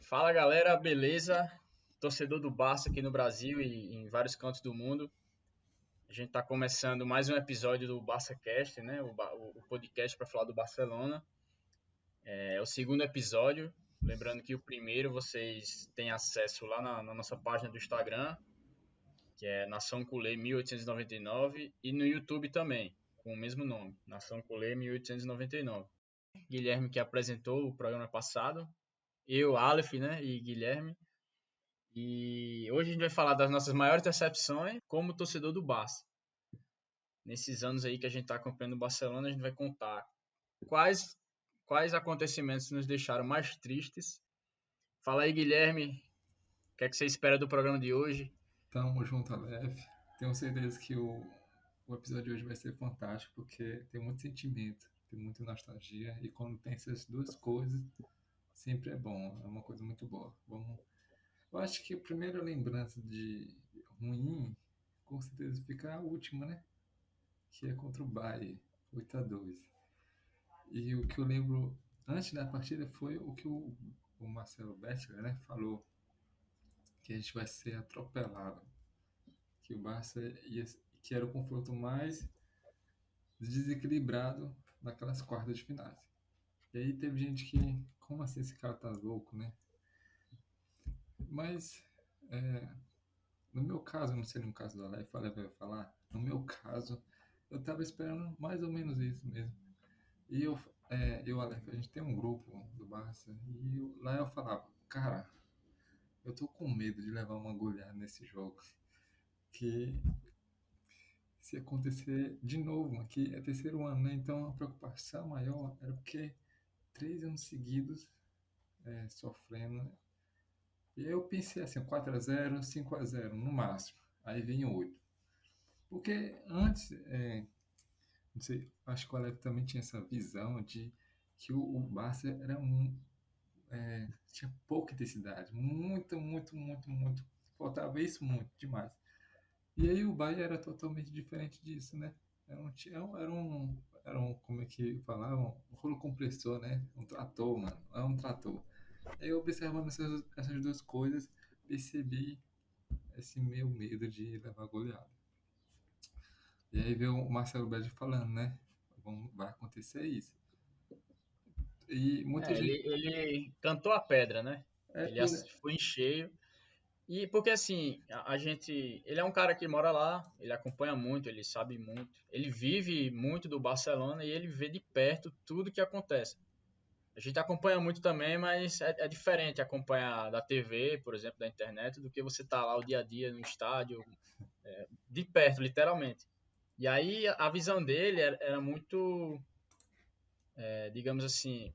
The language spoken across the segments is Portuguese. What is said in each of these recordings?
Fala galera, beleza? Torcedor do Barça aqui no Brasil e em vários cantos do mundo. A gente está começando mais um episódio do BarçaCast, né? O podcast para falar do Barcelona. É o segundo episódio. Lembrando que o primeiro vocês têm acesso lá na nossa página do Instagram, que é Nação Culé 1899, e no YouTube também, com o mesmo nome, Nação Culé 1899. Guilherme que apresentou o programa passado, eu, Aleph, né, e Guilherme. E hoje a gente vai falar das nossas maiores decepções como torcedor do Barça. Nesses anos aí que a gente está acompanhando o Barcelona, a gente vai contar quais acontecimentos nos deixaram mais tristes. Fala aí, Guilherme, o que é que você espera do programa de hoje? Tamo junto, Aleph. Tenho certeza que o episódio de hoje vai ser fantástico, porque tem muito sentimento, tem muita nostalgia, e quando tem essas duas coisas, sempre é bom, é uma coisa muito boa. Eu acho que a primeira lembrança de ruim, com certeza fica a última, né? Que é contra o Bayern, 8-2. E o que eu lembro antes da partida foi o que o Marcelo Bettler, né, falou, que a gente vai ser atropelado, que o Barça ia, que era o confronto mais desequilibrado naquelas quartas de finais. E aí teve gente que, como assim esse cara tá louco, né? Mas, é, no meu caso, não sei no caso do Aleph, o Aleph vai falar, no meu caso, eu tava esperando mais ou menos isso mesmo. E eu Aleph, a gente tem um grupo do Barça, e lá eu falava, cara, eu tô com medo de levar uma goleada nesse jogo, que se acontecer de novo, aqui é terceiro ano, né? Então a preocupação maior era porque 3 anos seguidos sofrendo. E aí eu pensei assim, 4-0, 5-0 no máximo. Aí vem 8. Porque antes, não sei, acho que o Alex também tinha essa visão de que o Barça tinha pouca intensidade. Muito, muito, muito, muito. Faltava isso muito, demais. E aí o Bayern era totalmente diferente disso, né? Como é que falavam? Um rolo compressor, né? Um trator, mano. É um trator. Aí eu observando essas duas coisas, percebi esse meu medo de levar goleada. E aí veio o Marcelo Bede falando, né? Vai acontecer isso. E muita Ele, gente. ele cantou a pedra, né? É Ele por. foi em cheio. E porque assim, a gente. Ele é um cara que mora lá, ele acompanha muito, ele sabe muito, ele vive muito do Barcelona e ele vê de perto tudo que acontece. A gente acompanha muito também, mas é diferente acompanhar da TV, por exemplo, da internet, do que você tá lá o dia a dia no estádio, de perto, literalmente. E aí a visão dele era muito, digamos assim,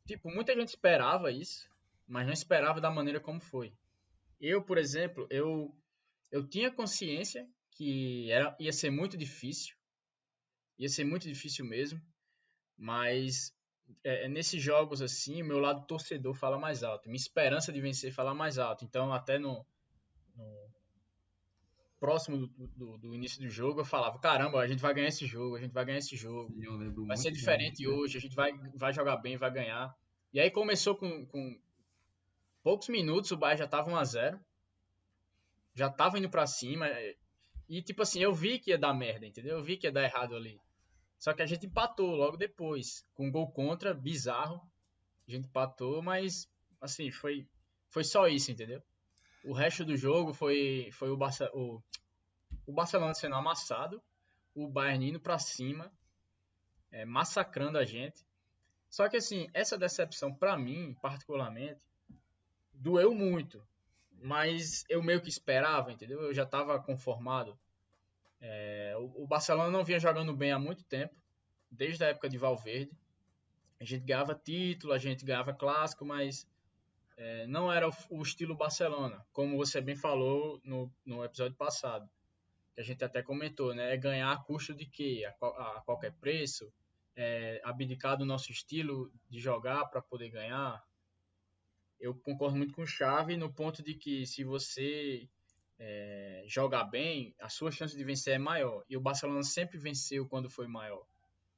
tipo, muita gente esperava isso, mas não esperava da maneira como foi. Eu, por exemplo, eu tinha consciência que ia ser muito difícil, ia ser muito difícil mesmo, mas nesses jogos assim, o meu lado torcedor fala mais alto, minha esperança de vencer fala mais alto. Então, até no próximo do início do jogo, eu falava: caramba, a gente vai ganhar esse jogo, a gente vai ganhar esse jogo, Sim, eu lembro vai ser muito bem diferente disso. hoje, a gente vai jogar bem, vai ganhar. E aí começou com poucos minutos, o Bayern já estava 1-0, já estava indo para cima. E tipo assim, eu vi que ia dar merda, entendeu? Eu vi que ia dar errado ali. Só que a gente empatou logo depois, com um gol contra, bizarro. A gente empatou, mas assim, foi só isso, entendeu? O resto do jogo foi o Barcelona sendo amassado, o Bayern indo pra cima, massacrando a gente. Só que assim, essa decepção pra mim, particularmente, doeu muito. Mas eu meio que esperava, entendeu? Eu já tava conformado. O Barcelona não vinha jogando bem há muito tempo, desde a época de Valverde. A gente ganhava título, a gente ganhava clássico, mas não era o estilo Barcelona, como você bem falou no episódio passado, que a gente até comentou, né? É ganhar a custo de quê? A qualquer preço? Abdicar do nosso estilo de jogar para poder ganhar? Eu concordo muito com o Xavi no ponto de que se você jogar bem, a sua chance de vencer é maior. E o Barcelona sempre venceu quando foi maior.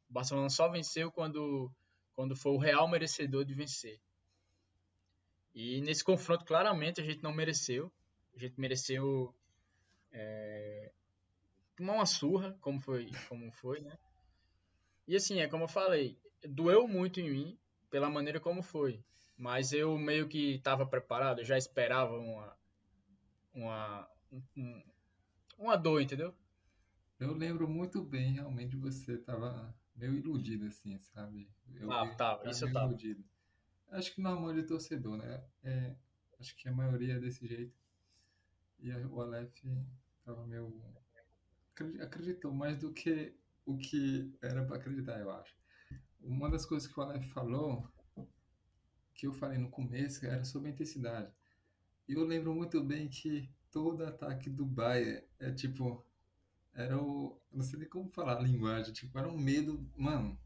O Barcelona só venceu quando foi o real merecedor de vencer. E nesse confronto, claramente, a gente não mereceu. A gente mereceu tomar uma surra, como foi, né? E assim, é como eu falei, doeu muito em mim pela maneira como foi. Mas eu meio que estava preparado, eu já esperava uma uma dor, entendeu? Eu lembro muito bem, realmente, você tava meio iludido, assim, sabe? Eu vi que Tava, tava isso eu meio tava. iludido. Acho que normal de torcedor, né? Acho que a maioria é desse jeito. E o Aleph tava meio... Acreditou mais do que o que era para acreditar, eu acho. Uma das coisas que o Aleph falou, que eu falei no começo, era sobre a intensidade. E eu lembro muito bem que todo ataque do Bayern é tipo... Era o... Não sei nem como falar a linguagem. Tipo, era um medo... Mano,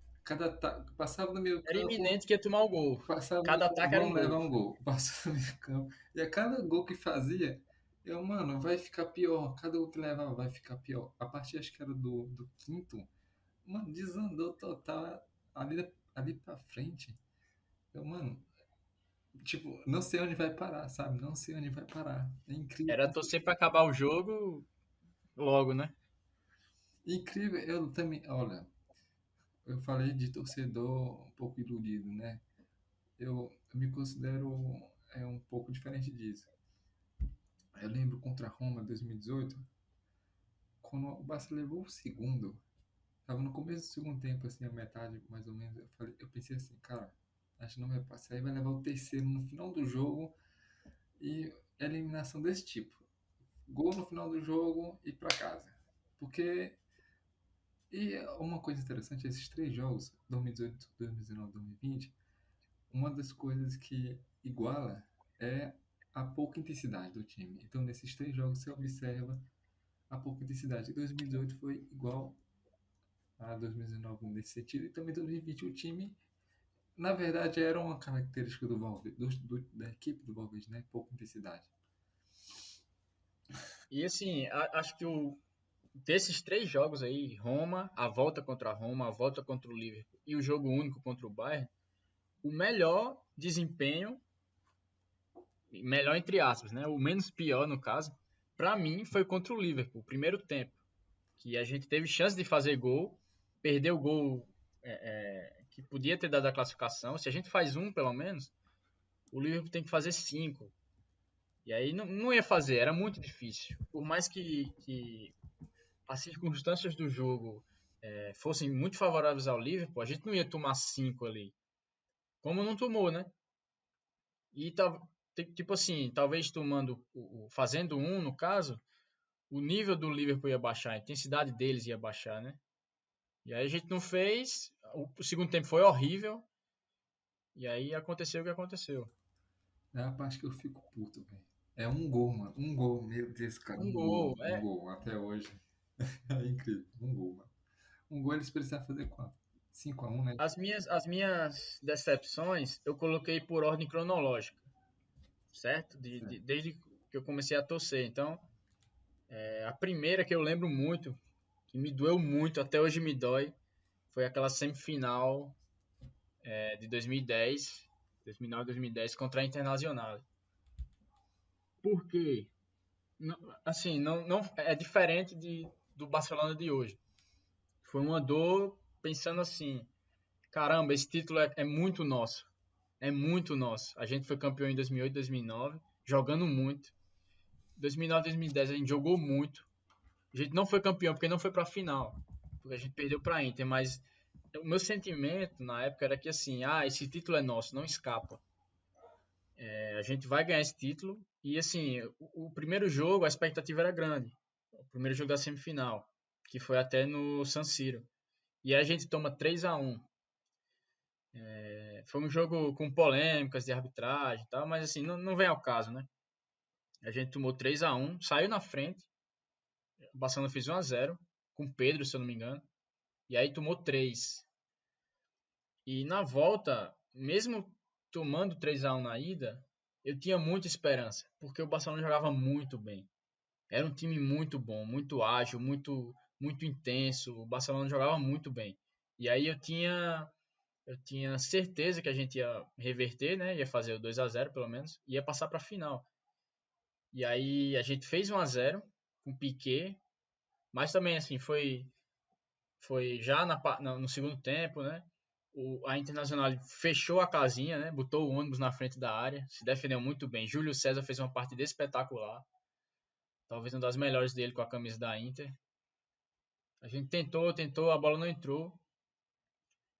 passava no meio Era campo, iminente que ia tomar o gol. passava no meio Cada campo, ataque era um vamos levar gol. um gol. Passava no meio campo. E a cada gol que fazia, mano, vai ficar pior. Cada gol que levava vai ficar pior. A partir, acho que era do quinto, mano, desandou total ali pra frente. Mano, tipo, não sei onde vai parar, sabe? Não sei onde vai parar. É incrível. Era torcer pra acabar o jogo logo, né? Incrível, eu também, olha, eu falei de torcedor um pouco iludido, né? Eu me considero um pouco diferente disso. Eu lembro contra a Roma 2018, quando o Barça levou o segundo, tava no começo do segundo tempo, assim, a metade mais ou menos. Eu pensei assim, cara, acho que não vai passar. Aí vai levar o terceiro no final do jogo e eliminação desse tipo. Gol no final do jogo e pra casa. Porque, e uma coisa interessante, esses três jogos, 2018, 2019, 2020, uma das coisas que iguala é a pouca intensidade do time. Então, nesses três jogos, você observa a pouca intensidade. 2018 foi igual a 2019 nesse sentido, e também 2020 o time, na verdade, era uma característica do Valverde, da equipe do Valverde, né? Pouca intensidade. E assim, acho que desses três jogos aí, Roma, a volta contra a Roma, a volta contra o Liverpool e o jogo único contra o Bayern, o melhor desempenho, melhor entre aspas, né? O menos pior no caso, pra mim foi contra o Liverpool, o primeiro tempo, que a gente teve chance de fazer gol, perdeu o gol que podia ter dado a classificação. Se a gente faz um, pelo menos, o Liverpool tem que fazer cinco. E aí não ia fazer, era muito difícil. Por mais que as circunstâncias do jogo fossem muito favoráveis ao Liverpool, a gente não ia tomar cinco ali. Como não tomou, né? E tipo assim, talvez fazendo um, no caso, o nível do Liverpool ia baixar, a intensidade deles ia baixar, né? E aí a gente não fez, o segundo tempo foi horrível, e aí aconteceu o que aconteceu. É a parte que eu fico puto, velho. É um gol, mano. Um gol, meu Deus, cara. Um Um gol, gol, um gol. Até hoje. É incrível. Um gol, mano. Um gol eles precisavam fazer quanto? 5-1, né? as minhas decepções eu coloquei por ordem cronológica, certo? Certo. Desde que eu comecei a torcer. Então, a primeira que eu lembro muito, que me doeu muito, até hoje me dói, foi aquela semifinal de 2010, 2009, 2010 contra a Internacional. Por quê? Não, assim, não é diferente do Barcelona de hoje. Foi uma dor pensando assim, caramba, esse título é muito nosso. É muito nosso. A gente foi campeão em 2008, 2009, jogando muito. 2009, 2010 a gente jogou muito. A gente não foi campeão porque não foi pra final. Porque a gente perdeu pra Inter, mas o meu sentimento na época era que assim, esse título é nosso, não escapa. A gente vai ganhar esse título e assim, o primeiro jogo a expectativa era grande. O primeiro jogo da semifinal, que foi até no San Siro. E aí a gente toma 3-1. Foi um jogo com polêmicas de arbitragem e tal, mas assim, não vem ao caso, né? A gente tomou 3-1, saiu na frente, o Barcelona fez 1-0 com Pedro, se eu não me engano, e aí tomou 3. E na volta, mesmo tomando 3-1 na ida, eu tinha muita esperança, porque o Barcelona jogava muito bem. Era um time muito bom, muito ágil, muito intenso. O Barcelona jogava muito bem. E aí eu tinha Eu tinha certeza que a gente ia reverter, né? Ia fazer o 2-0 pelo menos, e ia passar para a final. E aí a gente fez 1-0 com o Piquet, mas também assim foi já no segundo tempo, né? A Internacional fechou a casinha, né? Botou o ônibus na frente da área, se defendeu muito bem. Júlio César fez uma partida espetacular, talvez uma das melhores dele com a camisa da Inter. A gente tentou, a bola não entrou.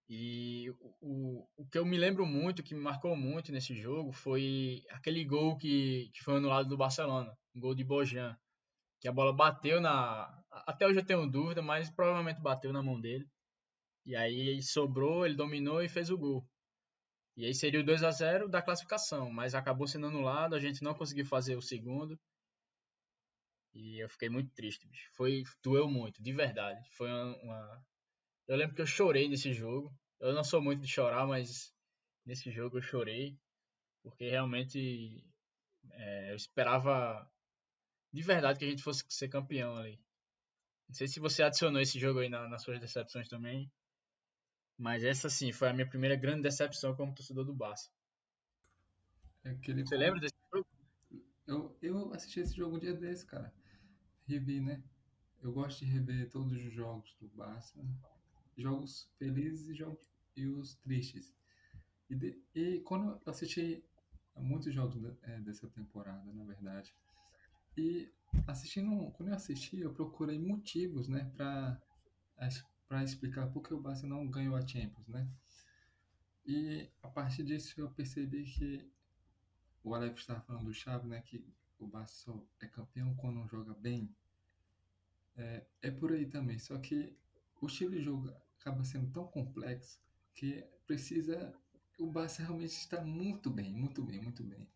E o que eu me lembro muito, que me marcou muito nesse jogo, foi aquele gol que foi anulado do Barcelona, um gol de Bojan, que a bola bateu na. Até hoje eu tenho dúvida, mas provavelmente bateu na mão dele. E aí sobrou, ele dominou e fez o gol. E aí seria o 2-0 da classificação, mas acabou sendo anulado, a gente não conseguiu fazer o segundo. E eu fiquei muito triste, bicho. Doeu muito, de verdade. Eu lembro que eu chorei nesse jogo. Eu não sou muito de chorar, mas nesse jogo eu chorei, porque realmente eu esperava de verdade que a gente fosse ser campeão ali. Não sei se você adicionou esse jogo aí nas suas decepções também, mas essa sim foi a minha primeira grande decepção como torcedor do Barça. É aquele Você lembra gol. desse jogo? Eu assisti esse jogo um dia desse, cara. Revi, né? Eu gosto de rever todos os jogos do Barça. Jogos felizes e os tristes. E quando eu assisti a muitos jogos dessa temporada, na verdade. E quando eu assisti, eu procurei motivos, né, para explicar por que o Barça não ganhou a Champions, né? E a partir disso eu percebi que o Alex estava falando do Xavi, né, que o Barça só é campeão quando joga bem. É por aí também, só que o estilo de jogo acaba sendo tão complexo que precisa o Barça realmente estar muito bem, muito bem, muito bem.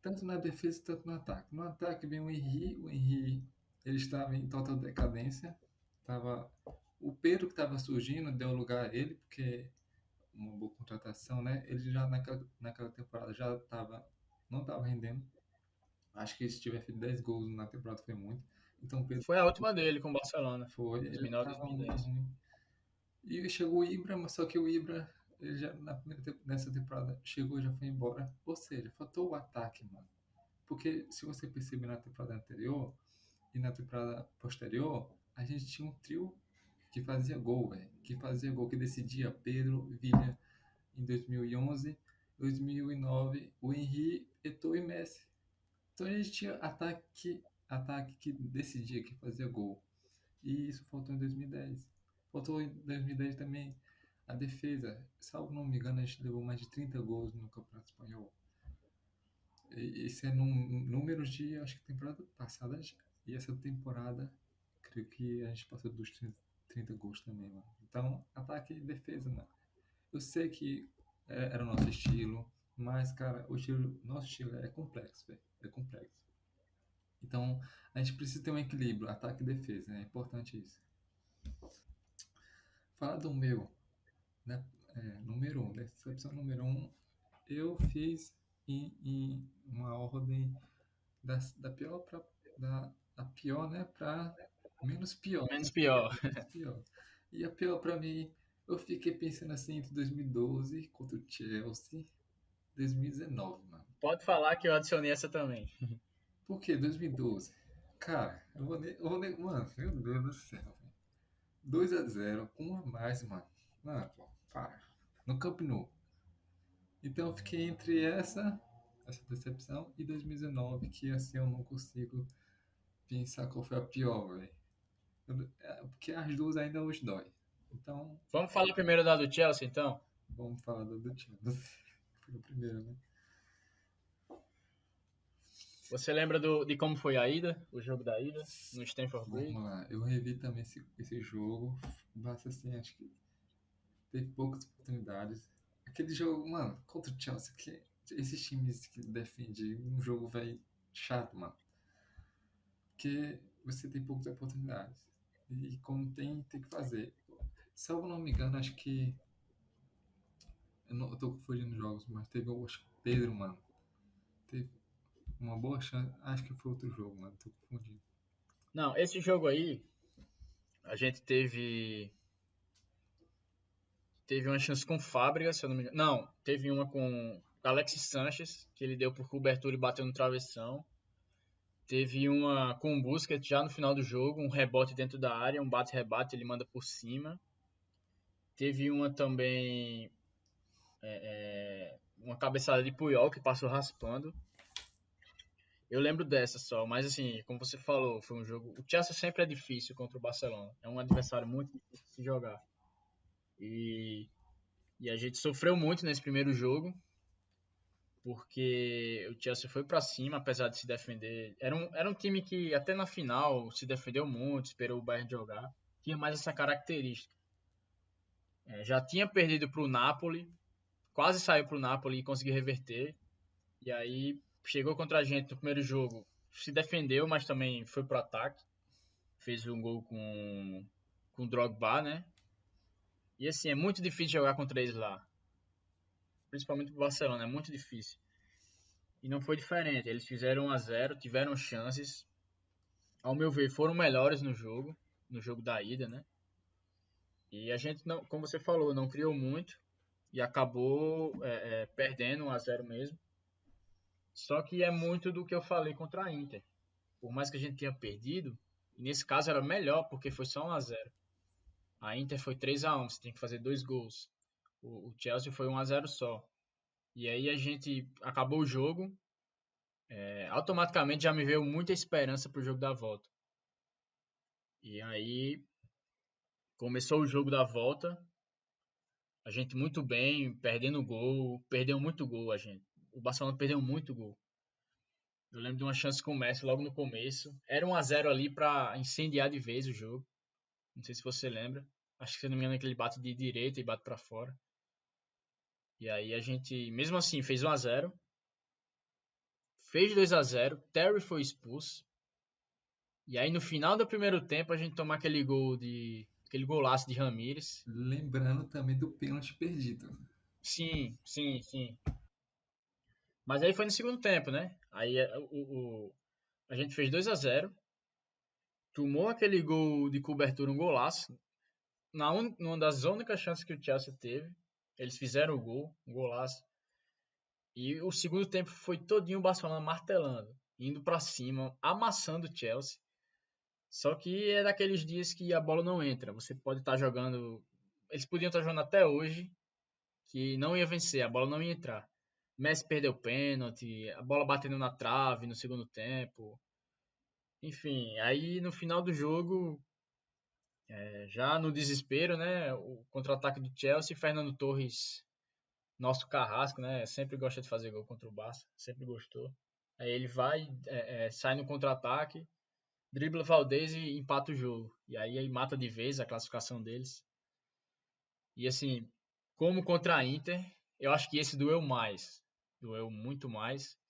Tanto na defesa, tanto no ataque. No ataque vem o Henry ele estava em total decadência. Tava, o Pedro que estava surgindo deu lugar a ele, porque uma boa contratação, né? Ele já naquela temporada já estava, não estava rendendo. Acho que se tiver feito 10 gols na temporada foi muito. Então o Pedro Foi a última dele com o Barcelona, ele 2009, estava muito 2010. ruim. E chegou o Ibra, mas só que o Ibra, ele já nessa temporada, chegou e já foi embora. Ou seja, faltou o ataque, mano. Porque se você perceber na temporada anterior e na temporada posterior, a gente tinha um trio que fazia gol, velho. Que fazia gol, que decidia Pedro, Villa em 2011, 2009, o Henry, Eto'o e Messi. Então a gente tinha ataque que decidia, que fazia gol. E isso faltou em 2010. Faltou em 2010 também a defesa. Salvo não me engano, a gente levou mais de 30 gols no Campeonato Espanhol. Isso é números de, acho que temporada passada. E essa temporada, creio que a gente passou dos 30 gols também, mano. Então, ataque e defesa, mano. Eu sei que era o nosso estilo, mas, cara, nosso estilo é complexo, velho. É complexo. Então, a gente precisa ter um equilíbrio, ataque e defesa. É importante isso. Falar do meu, né? Número um, decepção número um, eu fiz em uma ordem da pior para da pior, né, para menos pior, Menos né? pior. Menos pior. E a pior para mim, eu fiquei pensando assim entre 2012 contra o Chelsea, 2019, mano. Pode falar que eu adicionei essa também. Por que 2012? Cara, mano, meu Deus do céu, velho. 2-0 com um a mais, mano. Mano, pô, para. No Camp Nou. Então eu fiquei entre essa decepção e 2019, que assim eu não consigo pensar qual foi a pior, velho. Porque as duas ainda hoje dói. Então, Vamos falar primeiro da do Chelsea, então? vamos falar do Chelsea. Foi o primeiro, né? Você lembra de como foi a ida, o jogo da ida, no Stamford Bridge? Vamos lá. Eu revi também esse jogo. Basta assim, acho que teve poucas oportunidades. Aquele jogo, mano, contra o Chelsea, que esses times que defendem um jogo, velho, chato, mano. Porque você tem poucas oportunidades. E como tem que fazer. Salvo não me engano, acho que. Eu tô confundindo jogos, mas teve o acho que Pedro, mano. Teve uma boa chance. Acho que foi outro jogo, mano. Tô confundindo. Não, esse jogo aí, a gente Teve uma chance com Fábricas, se eu não me engano. Não, teve uma com Alexis Sanches, que ele deu por cobertura e bateu no travessão. Teve uma com o Busquets já no final do jogo, um rebote dentro da área, um bate-rebate, ele manda por cima. Teve uma também, uma cabeçada de Puyol que passou raspando. Eu lembro dessa só, mas assim, como você falou, foi um jogo. O Chelsea sempre é difícil contra o Barcelona. É um adversário muito difícil de se jogar. E, e a gente sofreu muito nesse primeiro jogo, porque o Chelsea foi para cima, apesar de se defender. Era um time que até na final se defendeu muito, esperou o Bayern jogar. Tinha mais essa característica. Já tinha perdido para o Napoli, quase saiu para o Napoli e conseguiu reverter. E aí chegou contra a gente no primeiro jogo, se defendeu, mas também foi pro ataque. Fez um gol com o Drogba, né? E assim, é muito difícil jogar contra eles lá. Principalmente pro Barcelona, é muito difícil. E não foi diferente. Eles fizeram 1-0, tiveram chances. Ao meu ver, foram melhores no jogo da ida, né? E a gente, não, como você falou, não criou muito e acabou perdendo 1-0 mesmo. Só que é muito do que eu falei contra a Inter. Por mais que a gente tenha perdido, nesse caso era melhor porque foi só 1-0. A Inter foi 3-1, você tem que fazer 2 gols. O Chelsea foi 1-0 só. E aí a gente acabou o jogo, automaticamente já me veio muita esperança pro jogo da volta. E aí começou o jogo da volta, a gente muito bem, perdendo gol, perdeu muito gol a gente. O Barcelona perdeu muito gol. Eu lembro de uma chance com o Messi logo no começo. Era 1-0 ali para incendiar de vez o jogo. Não sei se você lembra. Acho que se não me engano ele bate de direita e bate para fora. E aí a gente, mesmo assim, fez 1-0. Fez 2-0. Terry foi expulso. E aí no final do primeiro tempo a gente toma aquele golaço de Ramires. Lembrando também do pênalti perdido. Sim, sim, sim. Mas aí foi no segundo tempo, né? Aí a gente fez 2-0. Tomou aquele gol de cobertura, um golaço. Numa das únicas chances que o Chelsea teve. Eles fizeram o gol, um golaço. E o segundo tempo foi todinho o Barcelona martelando, indo pra cima, amassando o Chelsea. Só que é daqueles dias que a bola não entra. Você pode estar jogando. Eles podiam estar jogando até hoje, que não ia vencer, a bola não ia entrar. Messi perdeu o pênalti, a bola batendo na trave no segundo tempo. Enfim, aí no final do jogo, já no desespero, né? O contra-ataque do Chelsea, Fernando Torres, nosso carrasco, né? Sempre gosta de fazer gol contra o Barça, sempre gostou. Aí ele vai, sai no contra-ataque, dribla o Valdez e empata o jogo. E aí mata de vez a classificação deles. E assim, como contra a Inter, eu acho que esse doeu mais. Doeu muito mais.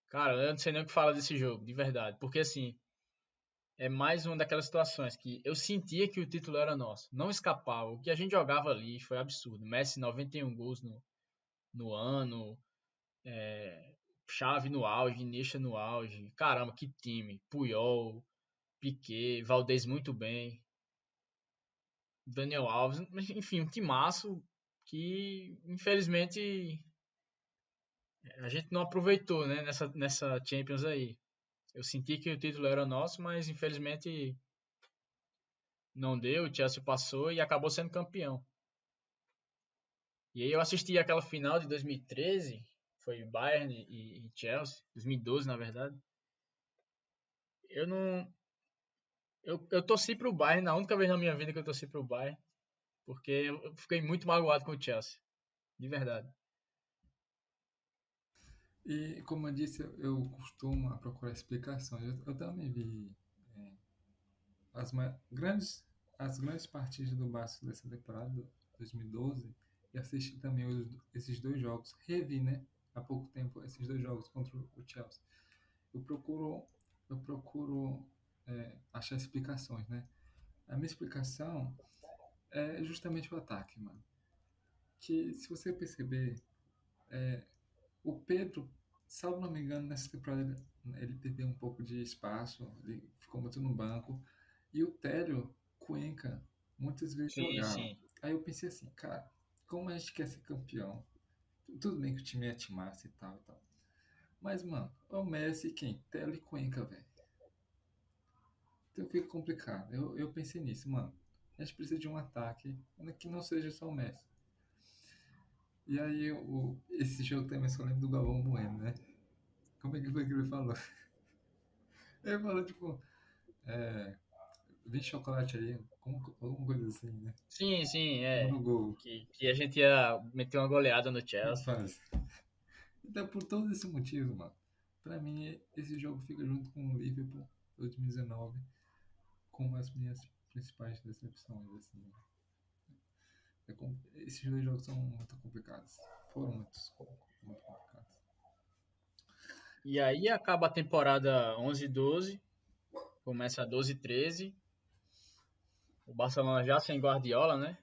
Cara, eu não sei nem o que falar desse jogo, de verdade. Porque assim, é mais uma daquelas situações que eu sentia que o título era nosso. Não escapava. O que a gente jogava ali foi absurdo. Messi 91 gols no ano. Xavi no auge, Iniesta no auge. Caramba, que time. Puyol, Piquet, Valdez muito bem. Daniel Alves. Enfim, um timaço que infelizmente a gente não aproveitou, né, nessa Champions aí. Eu senti que o título era nosso, mas infelizmente não deu. O Chelsea passou e acabou sendo campeão. E aí eu assisti aquela final de 2013, foi Bayern e Chelsea, 2012 na verdade. Eu não, eu torci pro Bayern, na única vez na minha vida que eu torci pro Bayern, porque eu fiquei muito magoado com o Chelsea, de verdade. E como eu disse, eu costumo procurar explicações. Eu também vi é, grandes, as grandes partidas do Barça dessa temporada, 2012, e assisti também esses dois jogos. Revi, né? Há pouco tempo, esses dois jogos contra o Chelsea. Eu procuro, eu procuro achar explicações, né? A minha explicação é justamente o ataque, mano. Que se você perceber, o Pedro, salvo não me engano, nessa temporada ele perdeu um pouco de espaço, ele ficou muito no banco. E o Télio Cuenca muitas vezes Sim, jogava. sim. Aí eu pensei assim, cara, como a gente quer ser campeão? Tudo bem que o time é timaço e tal e tal. Mas, mano, é o Messi quem? Tela e Cuenca, velho. Então fica complicado. Eu pensei nisso, mano. A gente precisa de um ataque que não seja só o Messi. E aí, esse jogo também só lembro do Galvão Bueno, né? Como é que foi que ele falou? Ele falou, tipo, é, vem chocolate aí, alguma coisa assim, né? Sim, sim, Vamos é. no gol. Que a gente ia meter uma goleada no Chelsea. Rapaz. Então, por todos esses motivos, mano, pra mim, esse jogo fica junto com o Liverpool 2019 com as minhas principais decepções, assim. Esses dois jogos são muito complicados. Foram muito complicados. E aí acaba a temporada 11-12, começa a 12-13. O Barcelona já sem Guardiola, né?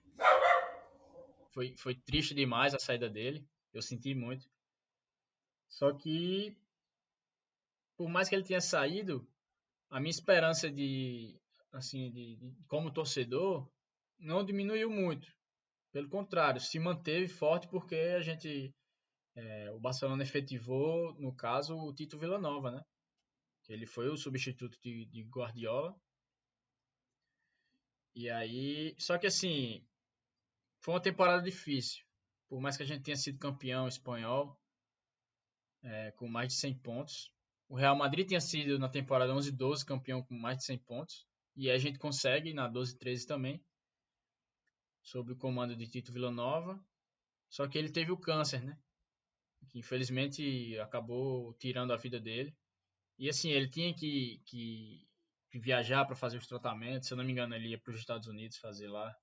Foi triste demais a saída dele. Eu senti muito. Só que, por mais que ele tenha saído, a minha esperança assim, como torcedor, não diminuiu muito. Pelo contrário, se manteve forte porque o Barcelona efetivou, no caso, o Tito Villanova, né? Ele foi o substituto de Guardiola. E aí, só que assim, foi uma temporada difícil. Por mais que a gente tenha sido campeão espanhol, com mais de 100 pontos. O Real Madrid tinha sido na temporada 11-12 campeão com mais de 100 pontos. E a gente consegue na 12-13 também, sob o comando de Tito Villanova. Só que ele teve o câncer, né? Que infelizmente acabou tirando a vida dele. E assim, ele tinha que viajar para fazer os tratamentos. Se eu não me engano, ele ia para os Estados Unidos fazer lá.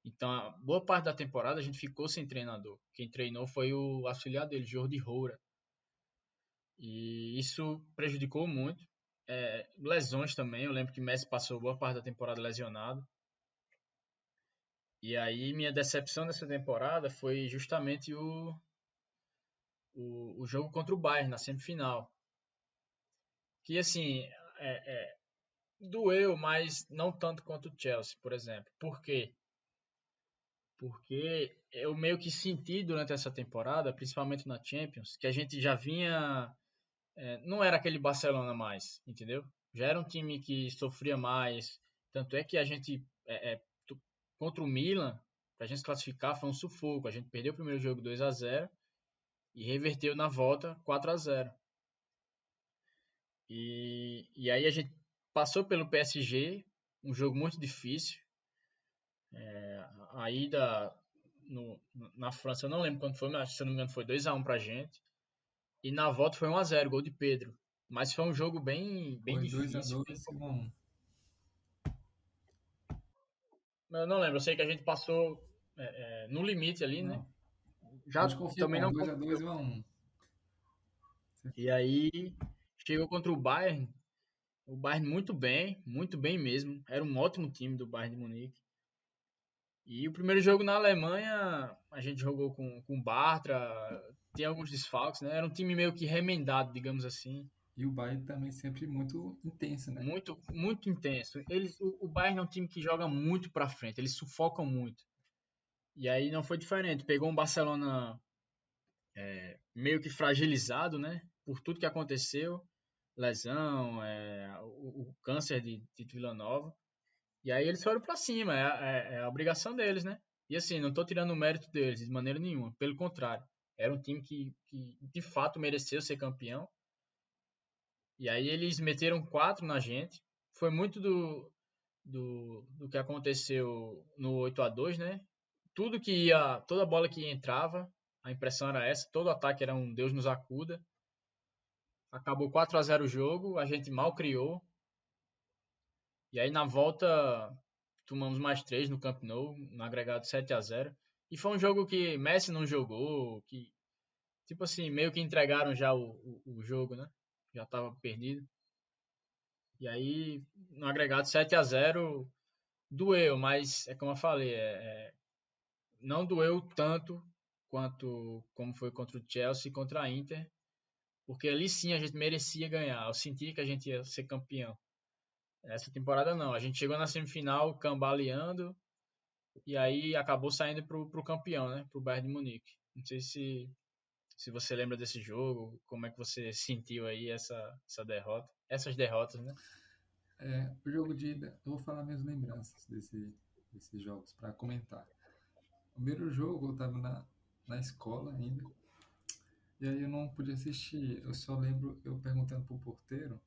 Então, a boa parte da temporada a gente ficou sem treinador. Quem treinou foi o auxiliar dele, Jordi Roura. E isso prejudicou muito. Lesões também. Eu lembro que Messi passou boa parte da temporada lesionado. E aí, minha decepção dessa temporada foi justamente o jogo contra o Bayern na semifinal. Que, assim, doeu, mas não tanto quanto o Chelsea, por exemplo. Por quê? Porque eu meio que senti durante essa temporada, principalmente na Champions, que a gente já vinha. Não era aquele Barcelona mais, entendeu? Já era um time que sofria mais. Tanto é que a gente, contra o Milan, para a gente se classificar, foi um sufoco. A gente perdeu o primeiro jogo 2-0 e reverteu na volta 4-0. E aí a gente passou pelo PSG, um jogo muito difícil. A ida na França, eu não lembro quando foi, mas se eu não me engano foi 2-1 pra gente. E na volta foi 1-0, gol de Pedro. Mas foi um jogo bem, bem Foi dois a difícil, bem dois e 1 Eu não lembro, eu sei que a gente passou no limite ali, né? Não, Já pode também confirmar. não 2 a 2 concluiu. e 1 E aí chegou contra o Bayern muito bem mesmo. Era um ótimo time do Bayern de Munique. E o primeiro jogo na Alemanha, a gente jogou com o Bartra, tem alguns desfalques, né? Era um time meio que remendado, digamos assim. E o Bayern também sempre muito intenso, né? Muito, muito intenso. O Bayern é um time que joga muito pra frente, eles sufocam muito. E aí não foi diferente. Pegou um Barcelona meio que fragilizado, né? Por tudo que aconteceu, lesão, o câncer de Tito Villanova. E aí eles foram pra cima, é a obrigação deles, né? E assim, não tô tirando o mérito deles de maneira nenhuma, pelo contrário. Era um time que de fato mereceu ser campeão. E aí eles meteram 4 na gente. Foi muito do que aconteceu no 8-2, né? Toda bola que entrava, a impressão era essa, todo ataque era um Deus nos acuda. Acabou 4-0 o jogo, a gente mal criou. E aí na volta tomamos mais 3 no Camp Nou, no agregado 7-0. E foi um jogo que Messi não jogou, que tipo assim, meio que entregaram já o jogo, né? Já estava perdido. E aí no agregado 7-0 doeu, mas é como eu falei, não doeu tanto quanto como foi contra o Chelsea e contra a Inter, porque ali sim a gente merecia ganhar. Eu senti que a gente ia ser campeão. Essa temporada não. A gente chegou na semifinal cambaleando e aí acabou saindo pro campeão, né? Pro Bayern de Munique. Não sei se você lembra desse jogo, como é que você sentiu aí essa derrota, essas derrotas, né? O jogo de ida, eu vou falar minhas lembranças desses jogos para comentar. O primeiro jogo eu tava na escola ainda, e aí eu não podia assistir. Eu só lembro eu perguntando pro porteiro,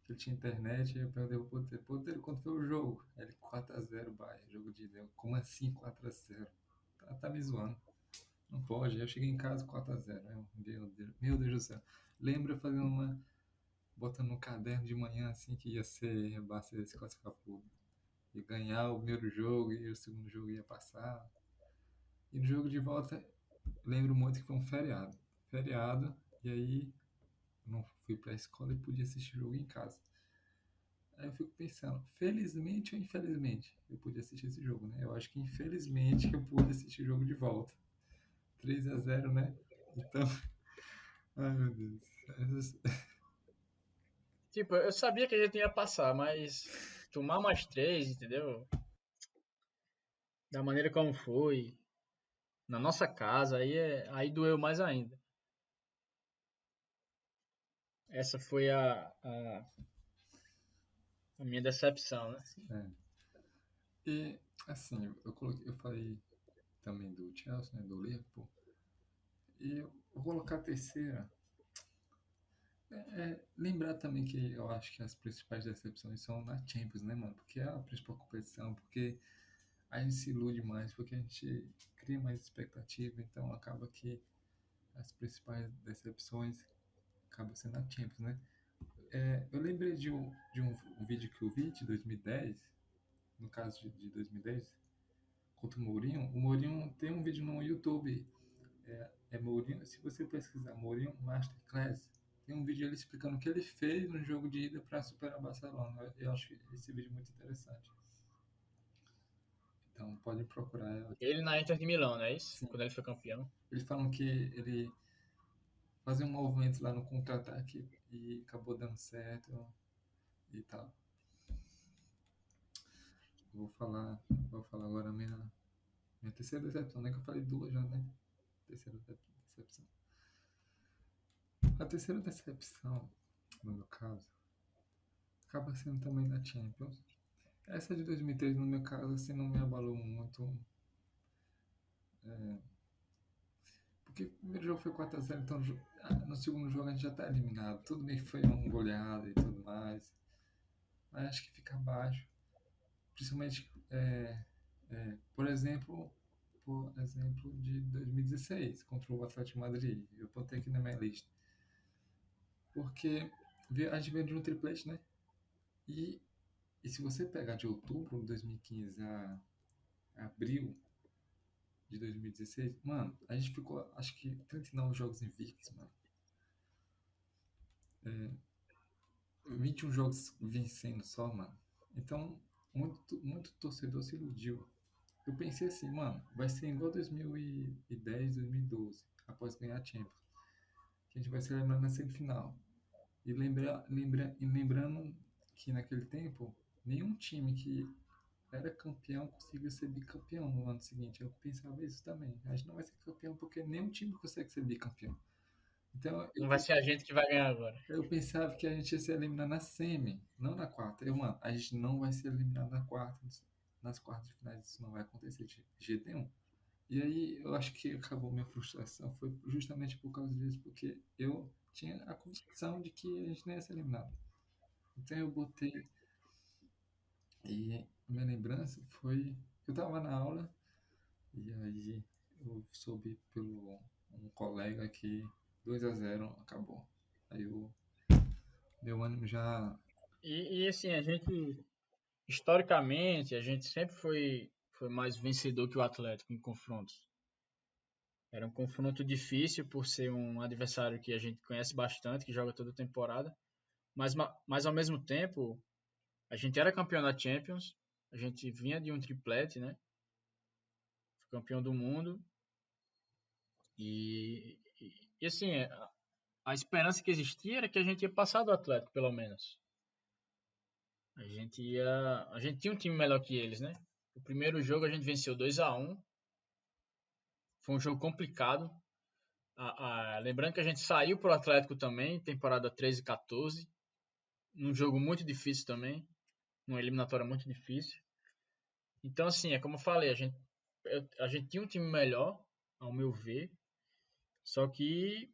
que ele tinha internet, e eu perguntei pro porteiro, porteiro, quanto foi o jogo? Aí ele 4x0 Bayern, jogo de ida. Eu, como assim 4x0? Tá me zoando. Não pode. Aí eu cheguei em casa 4x0. Meu Deus do céu. Lembro eu fazendo botando no caderno de manhã assim que ia ser Barcelona se classificar pro e ganhar o primeiro jogo e o segundo jogo ia passar. E no jogo de volta, lembro muito que foi um feriado. Feriado, e aí eu não fui pra escola e podia assistir o jogo em casa. Aí eu fico pensando, felizmente ou infelizmente eu pude assistir esse jogo, né? Eu acho que infelizmente que eu pude assistir o jogo de volta. 3x0, né? Então, ai meu Deus. Essas- Tipo, eu sabia que a gente ia passar, mas tomar mais três, entendeu? Da maneira como foi, na nossa casa, aí doeu mais ainda. Essa foi a minha decepção, né? É. E assim, eu falei também do Chelsea, né? Do Liverpool. E eu vou colocar a terceira. Lembrar também que eu acho que as principais decepções são na Champions, né, mano? Porque é a principal competição, porque a gente se ilude mais, porque a gente cria mais expectativa, então acaba que as principais decepções acabam sendo a Champions, né? Eu lembrei de um vídeo que eu vi de 2010, no caso de 2010, contra o Mourinho. O Mourinho tem um vídeo no YouTube. Mourinho, se você pesquisar Mourinho Masterclass, tem um vídeo ele explicando o que ele fez no jogo de ida para superar o Barcelona. Eu acho esse vídeo muito interessante. Então pode procurar. Ele na Inter de Milão, não é isso? Sim, Quando ele foi campeão. eles falam que ele fazia um movimento lá no contra-ataque e acabou dando certo e tal. Vou falar agora a minha terceira decepção, né? Que eu falei duas já, né? Terceira decepção. A terceira decepção, no meu caso, acaba sendo também da Champions. Essa de 2003, no meu caso, assim, não me abalou muito. Porque o primeiro jogo foi 4x0, então no segundo jogo a gente já tá eliminado. Tudo bem que foi uma goleada e tudo mais. Mas acho que fica abaixo. Principalmente, por exemplo, de 2016, contra o Atlético de Madrid. Eu botei aqui na minha lista. Porque a gente veio de um triplete, né? E, e se você pegar de outubro de 2015 a abril de 2016, mano, a gente ficou, acho que 39 jogos invictos, mano. 21 jogos vencendo só, mano. Então, muito, muito torcedor se iludiu. Eu pensei assim, mano, vai ser igual 2010, 2012, após ganhar a Champions. Que a gente vai se lembrar na semifinal. E lembrando que naquele tempo, nenhum time que era campeão conseguiu ser bicampeão no ano seguinte. Eu pensava isso também. A gente não vai ser campeão porque nenhum time consegue ser bicampeão. Então, Não vai ser a gente que vai ganhar agora. eu pensava que a gente ia ser eliminado na semi, não na quarta. Mano, a gente não vai ser eliminado na quarta, nas quartas de finais, isso não vai acontecer de jeito nenhum. E aí eu acho que acabou minha frustração, foi justamente por causa disso, porque eu tinha a convicção de que a gente não ia ser eliminado. Então eu botei, e a minha lembrança foi, eu tava na aula, e aí eu soube pelo um colega que 2x0 acabou. Aí meu ânimo já. E assim, a gente, historicamente, a gente sempre foi mais vencedor que o Atlético em confrontos. Era um confronto difícil por ser um adversário que a gente conhece bastante, que joga toda a temporada. Mas ao mesmo tempo, a gente era campeão da Champions, a gente vinha de um triplete, né? Campeão do mundo. E assim, a esperança que existia era que a gente ia passar do Atlético, pelo menos. A gente tinha um time melhor que eles, né? O primeiro jogo a gente venceu 2-1. Foi um jogo complicado. Lembrando que a gente saiu pro Atlético também, temporada 13 e 14. Num jogo muito difícil também. Numa eliminatória muito difícil. Então, assim, é como eu falei, a gente tinha um time melhor, ao meu ver. Só que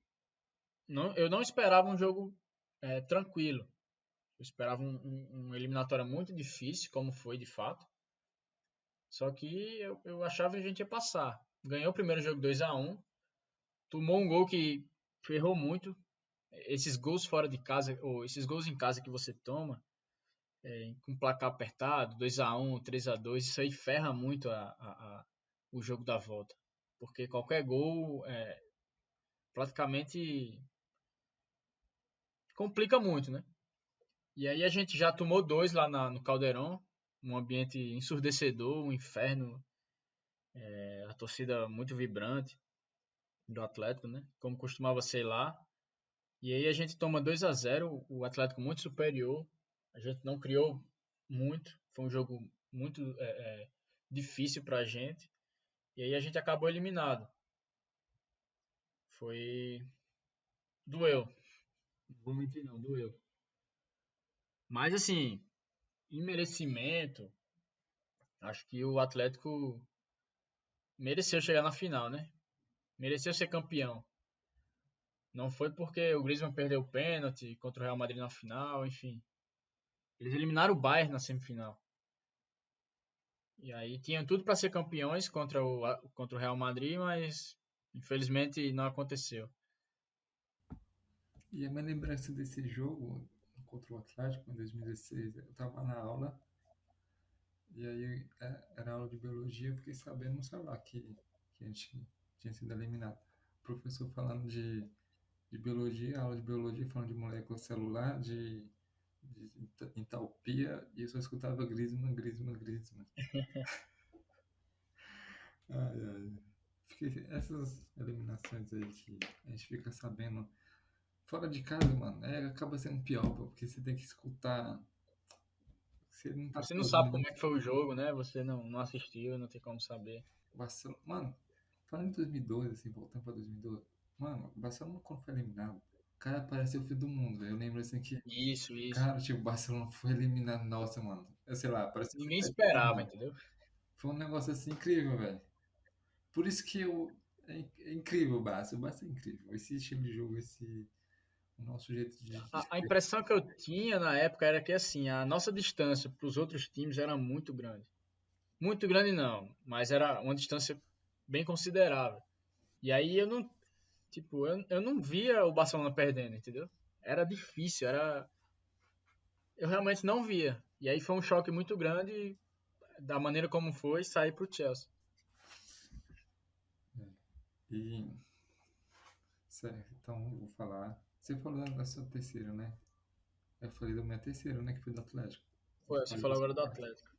eu não esperava um jogo tranquilo. Eu esperava uma eliminatória muito difícil, como foi de fato. Só que eu achava que a gente ia passar. Ganhou o primeiro jogo 2-1. Tomou um gol que ferrou muito. Esses gols fora de casa, ou esses gols em casa que você toma, com placar apertado, 2-1, 3-2, isso aí ferra muito o jogo da volta. Porque qualquer gol praticamente complica muito, né? E aí a gente já tomou 2 lá no Caldeirão, um ambiente ensurdecedor, um inferno, a torcida muito vibrante do Atlético, né? Como costumava ser lá. E aí a gente toma 2-0, o Atlético muito superior. A gente não criou muito, foi um jogo muito difícil pra gente. E aí a gente acabou eliminado. Foi. Doeu. Não vou mentir, não, doeu. Mas assim, em merecimento, acho que o Atlético mereceu chegar na final, né? Mereceu ser campeão. Não foi porque o Griezmann perdeu o pênalti contra o Real Madrid na final, enfim. Eles eliminaram o Bayern na semifinal. E aí tinham tudo para ser campeões contra o Real Madrid, mas infelizmente não aconteceu. E a minha lembrança desse jogo contra o Atlético em 2016, eu tava na aula e aí era aula de biologia, eu fiquei sabendo, sei lá, que a gente tinha sido eliminado. O professor falando de biologia, aula de biologia, falando de molécula celular, de entalpia, e eu só escutava Griezmann, Griezmann, Griezmann. Ai, ai. Essas eliminações aí que a gente fica sabendo fora de casa, mano, acaba sendo pior, pô, porque você tem que escutar. Você não tá Você não sabe como sozinho. é que foi o jogo, né? Você não assistiu, não tem como saber. Barcelona, mano, falando em 2012, assim, voltando pra 2012, mano, o Barcelona quando foi eliminado, cara, parecia o fim do mundo, velho. Eu lembro assim que, Isso, isso. cara, tipo, o Barcelona foi eliminado, nossa, mano. Eu sei lá, parecia que Ninguém foi esperava, eliminado. entendeu? Foi um negócio assim incrível, velho. Por isso que eu. É incrível o Barça é incrível. Esse estilo de jogo, o nosso jeito de A impressão que eu tinha na época era que assim, a nossa distância para os outros times era muito grande. Muito grande não, mas era uma distância bem considerável. E aí eu não via o Barcelona perdendo, entendeu? Era difícil, eu realmente não via. E aí foi um choque muito grande da maneira como foi sair pro Chelsea. E, certo, então eu vou falar. Você falou da sua terceira, né? Eu falei da minha terceira, né? Que foi do Atlético. Foi, você Falei da falou sua agora do quarta. Atlético.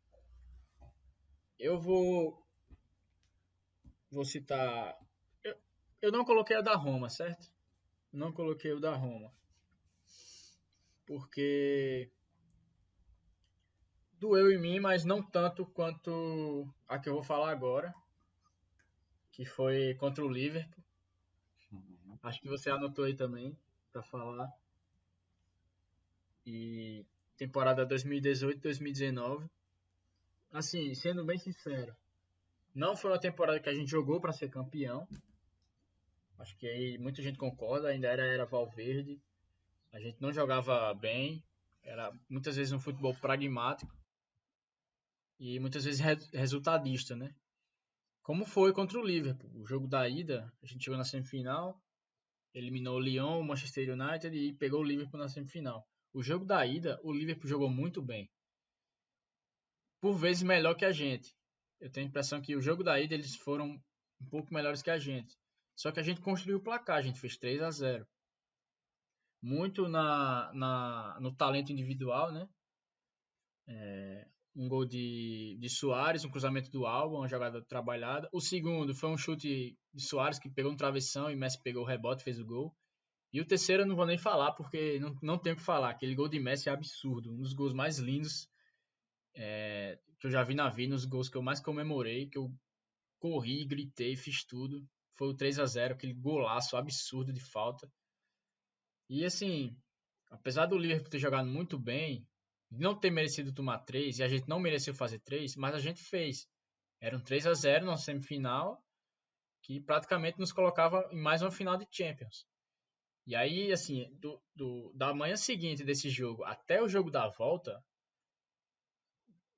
Eu vou citar. Eu, eu não coloquei a da Roma, certo? Não coloquei o da Roma. Porque doeu em mim, mas não tanto quanto a que eu vou falar agora, que foi contra o Liverpool. Uhum. Acho que você anotou aí também para falar. E temporada 2018-2019. Assim, sendo bem sincero, não foi uma temporada que a gente jogou para ser campeão. Acho que aí muita gente concorda, ainda era Valverde. A gente não jogava bem, era muitas vezes um futebol pragmático e muitas vezes resultadista, né? Como foi contra o Liverpool. O jogo da ida, a gente chegou na semifinal, eliminou o Lyon, o Manchester United e pegou o Liverpool na semifinal. O jogo da ida, o Liverpool jogou muito bem. Por vezes melhor que a gente. Eu tenho a impressão que o jogo da ida eles foram um pouco melhores que a gente. Só que a gente construiu o placar, a gente fez 3-0. Muito no talento individual, né? Um gol de Soares, um cruzamento do Alba, uma jogada trabalhada. O segundo foi um chute de Soares que pegou um travessão e Messi pegou o rebote e fez o gol. E o terceiro eu não vou nem falar porque não tenho o que falar. Aquele gol de Messi é absurdo, um dos gols mais lindos que eu já vi na vida, nos gols que eu mais comemorei, que eu corri, gritei, fiz tudo. Foi o 3-0, aquele golaço absurdo de falta. E assim, apesar do Liverpool ter jogado muito bem, não ter merecido tomar 3, e a gente não mereceu fazer 3, mas a gente fez. Era um 3-0 na semifinal, que praticamente nos colocava em mais uma final de Champions. E aí, assim, da manhã seguinte desse jogo até o jogo da volta,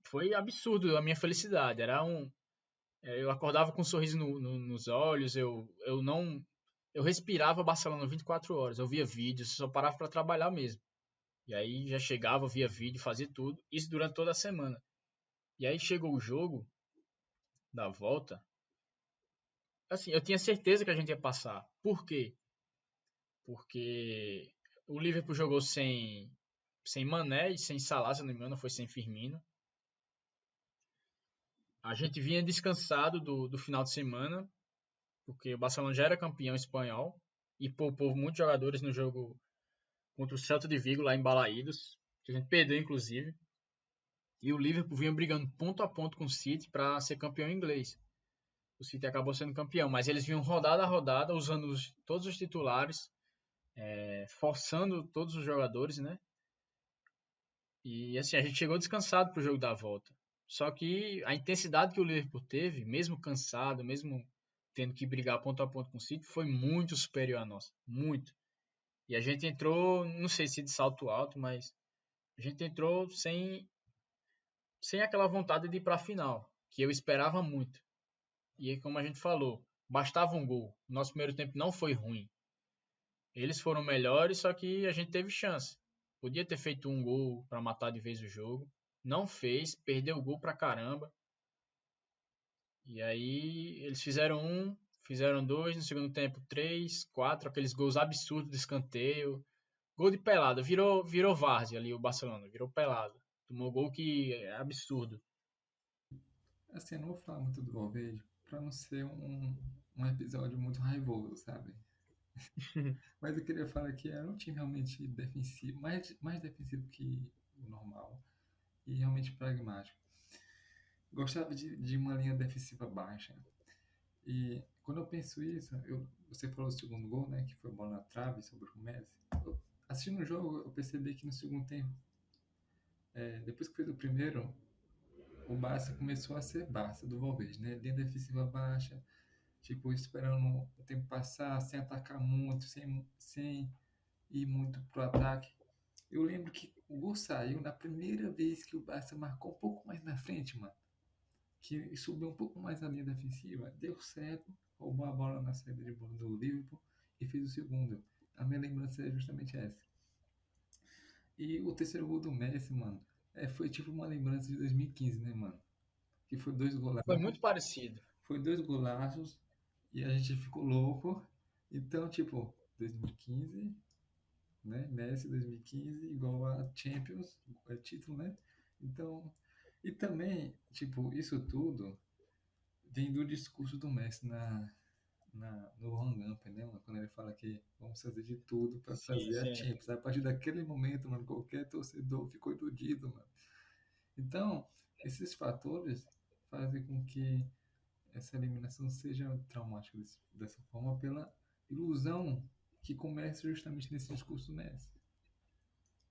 foi absurdo a minha felicidade. Eu acordava com um sorriso nos olhos, eu não. Eu respirava Barcelona 24 horas, eu via vídeos, só parava para trabalhar mesmo. E aí já chegava, via vídeo, fazia tudo, isso durante toda a semana. E aí chegou o jogo da volta, assim, eu tinha certeza que a gente ia passar. Por quê? Porque o Liverpool jogou sem Mané e sem Salah, se não me engano, foi sem Firmino. A gente vinha descansado do final de semana, porque o Barcelona já era campeão espanhol e poupou muitos jogadores no jogo contra o Celta de Vigo, lá em Balaídos, que a gente perdeu, inclusive. E o Liverpool vinha brigando ponto a ponto com o City para ser campeão inglês. O City acabou sendo campeão, mas eles vinham rodada a rodada, usando todos os titulares, forçando todos os jogadores, né? E assim, a gente chegou descansado para o jogo da volta. Só que a intensidade que o Liverpool teve, mesmo cansado, mesmo tendo que brigar ponto a ponto com o City, foi muito superior à nossa. Muito. E a gente entrou, não sei se de salto alto, mas a gente entrou sem aquela vontade de ir para a final, que eu esperava muito. E aí, como a gente falou, bastava um gol. O nosso primeiro tempo não foi ruim. Eles foram melhores, só que a gente teve chance. Podia ter feito um gol para matar de vez o jogo. Não fez, perdeu o gol pra caramba. E aí eles fizeram dois, no segundo tempo três, quatro, aqueles gols absurdos de escanteio. Gol de pelada, virou várzea ali o Barcelona, virou pelada. Tomou gol que é absurdo. Assim, eu não vou falar muito do Valverde pra não ser um episódio muito raivoso, sabe? Mas eu queria falar que era um time realmente defensivo, mais defensivo que o normal e realmente pragmático. Gostava de uma linha defensiva baixa. E quando eu penso isso, você falou do segundo gol, né, que foi a bola na trave sobre o Messi. Assistindo o jogo, eu percebi que no segundo tempo, depois que fez o primeiro, o Barça começou a ser Barça do Valverde, né? Linha defensiva baixa, tipo, esperando o tempo passar, sem atacar muito, sem ir muito pro ataque. Eu lembro que o gol saiu na primeira vez que o Barça marcou um pouco mais na frente, mano. Que subiu um pouco mais a linha defensiva. Deu certo, roubou a bola na saída de bola do Liverpool e fez o segundo. A minha lembrança é justamente essa. E o terceiro gol do Messi, mano, foi tipo uma lembrança de 2015, né, mano? Que foi dois Foi golaços. muito parecido. Foi dois golaços e a gente ficou louco. Então, tipo, 2015, né? Messi 2015 igual a Champions, é título, né? Então, e também, tipo, isso tudo vem do discurso do Messi no Hang Up, né, mano? Quando ele fala que vamos fazer de tudo para Sim, trazer a sim. Champions. A partir daquele momento, mano, qualquer torcedor ficou iludido, mano. Então, esses fatores fazem com que essa eliminação seja traumática dessa forma pela ilusão que começa justamente nesse discurso do Messi.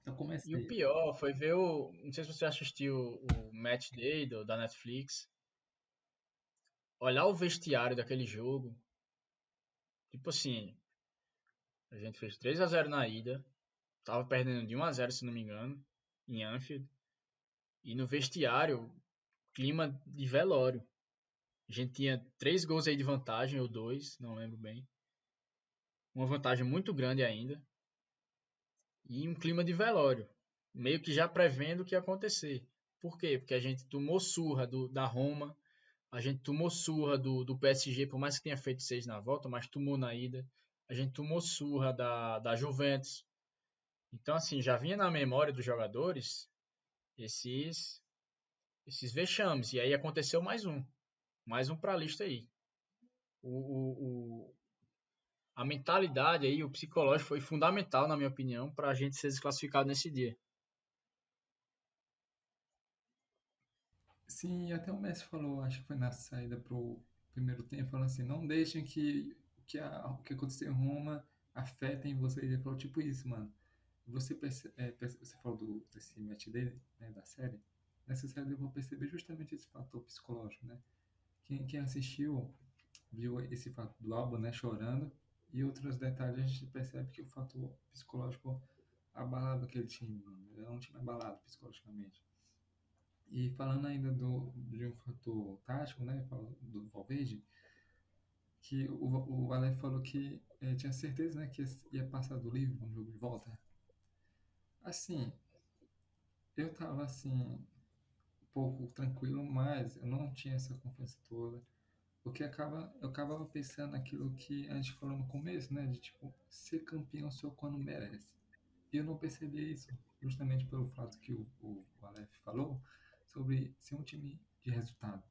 Então E o comecei. pior foi ver o. Não sei se você assistiu o Match Day da Netflix. Olhar o vestiário daquele jogo. Tipo assim, a gente fez 3-0 na ida. Tava perdendo de 1-0, se não me engano, em Anfield. E no vestiário, clima de velório. A gente tinha 3 gols aí de vantagem, ou 2, não lembro bem. Uma vantagem muito grande ainda. E um clima de velório. Meio que já prevendo o que ia acontecer. Por quê? Porque a gente tomou surra da Roma. A gente tomou surra do PSG, por mais que tenha feito 6 na volta, mas tomou na ida. A gente tomou surra da Juventus. Então, assim, já vinha na memória dos jogadores esses, esses vexames. E aí aconteceu mais um. Mais um para a lista aí. O, a mentalidade aí, o psicológico foi fundamental, na minha opinião, para a gente ser desclassificado nesse dia. Sim, até o Messi falou, acho que foi na saída pro primeiro tempo, falando assim, não deixem o que aconteceu em Roma afetem vocês. Ele falou tipo isso, mano. Você falou desse match dele, né, da série. Nessa série eu vou perceber justamente esse fator psicológico, né? Quem assistiu viu esse fato do Alba, né, chorando, e outros detalhes a gente percebe que o fator psicológico abalava aquele time, mano. Era um time abalado psicologicamente. E falando ainda de um fator tático, né, do Valverde, que o Aleph falou que tinha certeza, né, que ia passar do Liverpool no jogo de volta. Assim, eu tava assim, um pouco tranquilo, mas eu não tinha essa confiança toda. Porque eu acabava pensando naquilo que a gente falou no começo, né, de tipo, ser campeão só quando merece. E eu não percebia isso, justamente pelo fato que o Aleph falou sobre ser um time de resultado.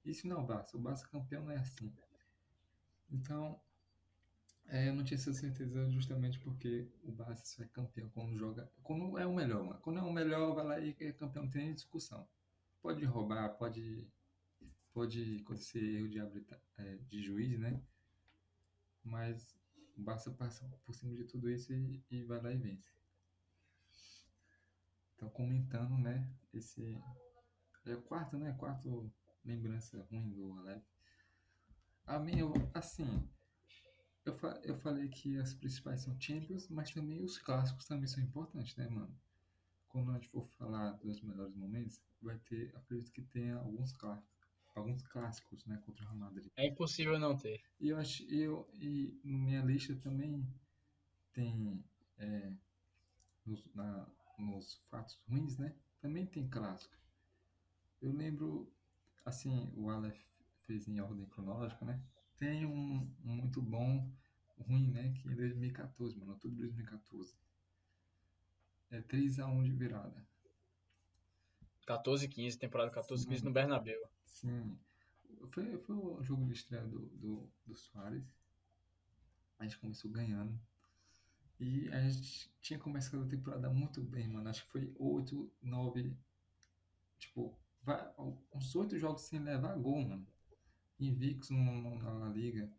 Isso não é o Barça. O Barça campeão não é assim. Então, eu não tinha essa certeza justamente porque o Barça só é campeão quando joga. Quando é o melhor, mano. Quando é o melhor, vai lá e é campeão, não tem nem discussão. Pode roubar, pode acontecer erro de juiz, né? Mas o Barça passa por cima de tudo isso e vai lá e vence. Então, comentando, né? Esse é o quarto, né? Quarto lembrança ruim do Aleph. A minha, assim, eu falei que as principais são Champions, mas também os clássicos também são importantes, né, mano? Quando a gente for falar dos melhores momentos, vai ter, acredito que tenha alguns clássicos, né, contra o Real Madrid. É impossível não ter. E eu acho, e na minha lista também tem, é, nos fatos ruins, né, também tem clássico. Eu lembro, assim, o Aleph fez em ordem cronológica, né? Tem um muito bom, ruim, né, que é em 2014, mano, outubro de 2014. É 3-1 de virada. 14-15, temporada 14-15 Sim, no Bernabéu. sim. Foi o jogo de estreia do Soares. A gente começou ganhando. E a gente tinha começado a temporada muito bem, mano. Acho que foi 8 9 tipo, uns 8 jogos sem levar gol, mano. Invictos na La Liga.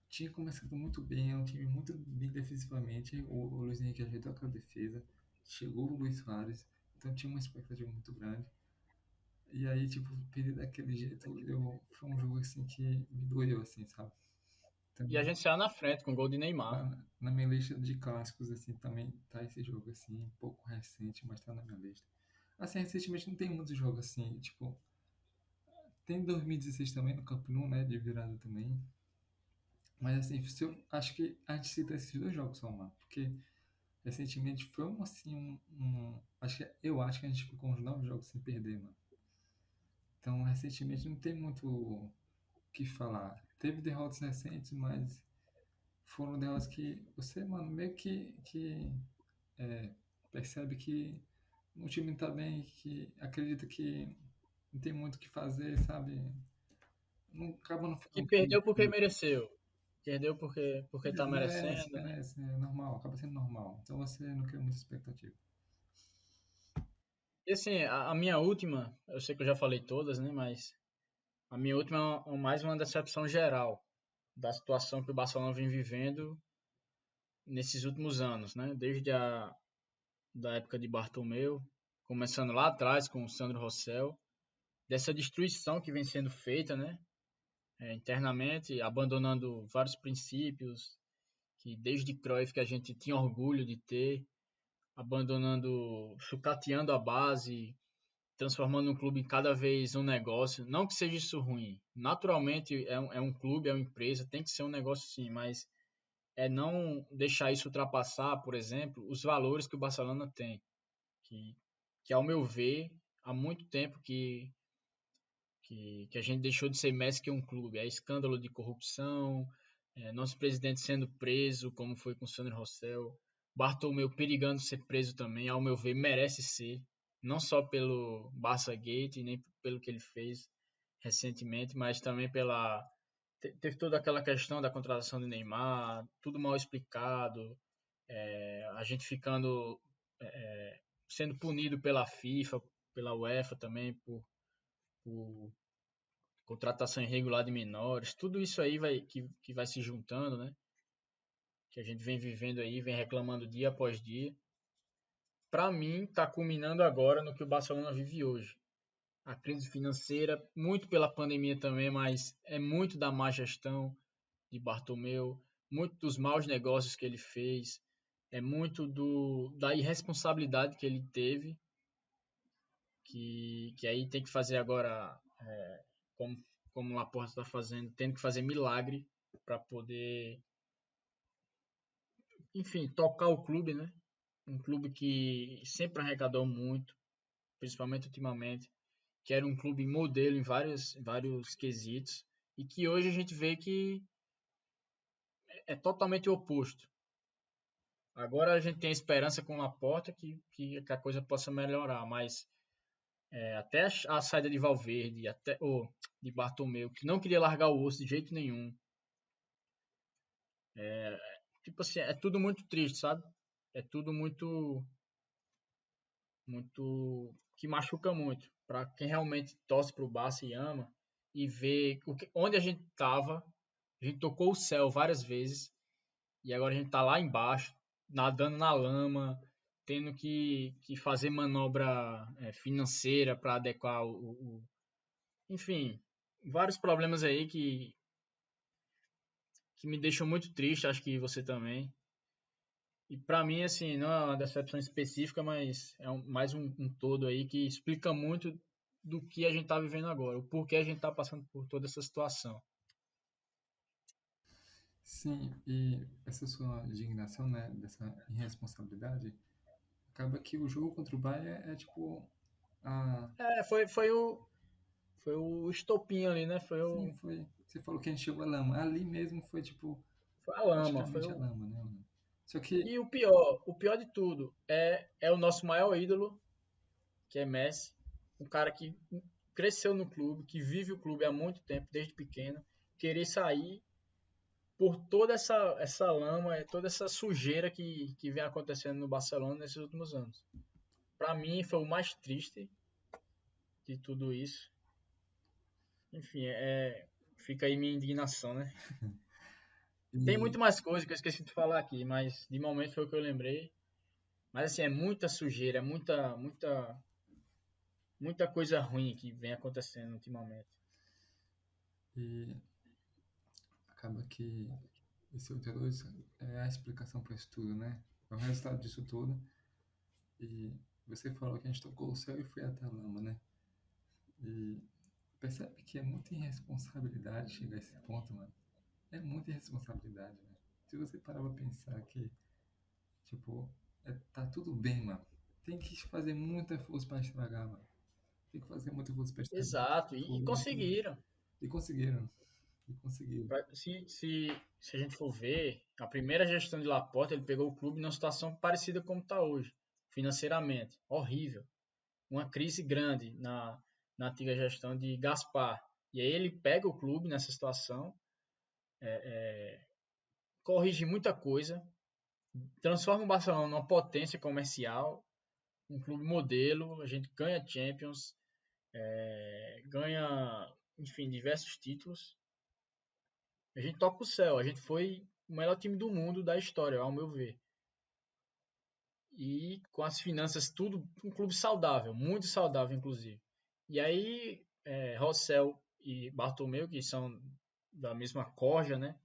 Tinha começado muito bem, é um time muito bem defensivamente. O Luiz Henrique ajeitou aquela defesa. Chegou o Luiz Soares. Então tinha uma expectativa muito grande. E aí, tipo, perder daquele jeito, foi um jogo assim que me doeu, assim, sabe? E a Também, gente saiu na frente com o gol de Neymar. na minha lista de clássicos, assim, também tá esse jogo, assim, um pouco recente, mas tá na minha lista. Assim, recentemente não tem muitos jogos assim, tipo, tem 2016 também no Camp Nou, né, de virada também. Mas assim, se eu, acho que a gente cita esses dois jogos só, mano, porque recentemente foi um, assim, eu acho que a gente ficou uns 9 jogos sem perder, mano. Então, recentemente não tem muito o que falar. Teve derrotas recentes, mas foram derrotas que você, mano, meio que é, percebe que o time não tá bem, que acredita que não tem muito o que fazer, sabe? Não, acaba não Que ficando perdeu porque competitivo. mereceu. Perdeu porque tá Merece, merecendo, né? merece, é normal, acaba sendo normal. Então você não cria muita expectativa. E assim, a minha última, eu sei que eu já falei todas, né? Mas a minha última é mais uma decepção geral da situação que o Barcelona vem vivendo nesses últimos anos, né? Desde a da época de Bartomeu, começando lá atrás com o Sandro Rosell, dessa destruição que vem sendo feita, né? Internamente, abandonando vários princípios que desde Cruyff que a gente tinha orgulho de ter, abandonando, sucateando a base, transformando um clube em cada vez um negócio. Não que seja isso ruim. Naturalmente é um clube, é uma empresa, tem que ser um negócio sim, mas é não deixar isso ultrapassar, por exemplo, os valores que o Barcelona tem, que, que ao meu ver, há muito tempo que a gente deixou de ser mais que um clube. É escândalo de corrupção, nosso presidente sendo preso, como foi com o Sandro Rosell, Bartomeu perigando ser preso também, ao meu ver, merece ser, não só pelo Barça Gate, nem pelo que ele fez recentemente, mas também pela. Teve toda aquela questão da contratação de Neymar, tudo mal explicado, a gente ficando sendo punido pela FIFA, pela UEFA também, por contratação irregular de menores, tudo isso aí que vai se juntando, né? Que a gente vem vivendo aí, vem reclamando dia após dia. Para mim, está culminando agora no que o Barcelona vive hoje. A crise financeira, muito pela pandemia também, mas é muito da má gestão de Bartomeu, muito dos maus negócios que ele fez, é muito da irresponsabilidade que ele teve, que aí tem que fazer agora, como, como o Laporta está fazendo, tendo que fazer milagre para poder, enfim, tocar o clube, né? Um clube que sempre arrecadou muito, principalmente ultimamente, que era um clube modelo em vários quesitos, e que hoje a gente vê que é totalmente o oposto. Agora a gente tem a esperança com o Laporta que a coisa possa melhorar, mas até a saída de Valverde, de Bartomeu, que não queria largar o osso de jeito nenhum. Tipo assim, é tudo muito triste, sabe? É tudo muito que machuca muito para quem realmente torce pro Barça e ama e vê onde a gente tava, a gente tocou o céu várias vezes e agora a gente tá lá embaixo, nadando na lama, tendo que fazer manobra financeira para adequar enfim, vários problemas aí que me deixam muito triste, acho que você também. E para mim, assim, não é uma decepção específica, mas é mais um todo aí que explica muito do que a gente tá vivendo agora, o porquê a gente tá passando por toda essa situação. Sim, e essa sua indignação, né, dessa irresponsabilidade, acaba que o jogo contra o Bayern é tipo a... Foi o estopim ali, né? Sim, foi. Você falou que a gente chegou à lama. Ali mesmo foi tipo Foi a lama, praticamente a lama, né, mano? Só que, E o pior de tudo é o nosso maior ídolo, que é Messi, um cara que cresceu no clube, que vive o clube há muito tempo, desde pequeno, querer sair por toda essa lama, toda essa sujeira que vem acontecendo no Barcelona nesses últimos anos. Para mim, foi o mais triste de tudo isso. Enfim, fica aí minha indignação, né? Tem e, muito mais coisa que eu esqueci de falar aqui, mas de momento foi o que eu lembrei. Mas assim, é muita sujeira, é muita coisa ruim que vem acontecendo ultimamente. e acaba que esse 8-2 é a explicação para isso tudo, né? É o resultado disso tudo. E você falou que a gente tocou o céu e foi até a lama, né? E percebe que é muita irresponsabilidade chegar a esse ponto, mano. É muita irresponsabilidade, velho. Se você parar pra pensar que, tipo, tá tudo bem, mano. Tem que fazer muita força pra estragar, mano. Tem que fazer muita força pra estragar. Exato, e Foi muito. conseguiram. E conseguiram. E conseguiram. Se a gente for ver, a primeira gestão de Laporta, ele pegou o clube numa situação parecida como está hoje, financeiramente. Horrível. Uma crise grande na antiga gestão de Gaspar. E aí ele pega o clube nessa situação, corrige muita coisa, transforma o Barcelona numa potência comercial, um clube modelo, a gente ganha Champions, ganha, enfim, diversos títulos. A gente toca o céu, a gente foi o melhor time do mundo da história, ao meu ver. E com as finanças tudo, um clube saudável, muito saudável inclusive. E aí, Rossell e Bartomeu, que são da mesma corja, né,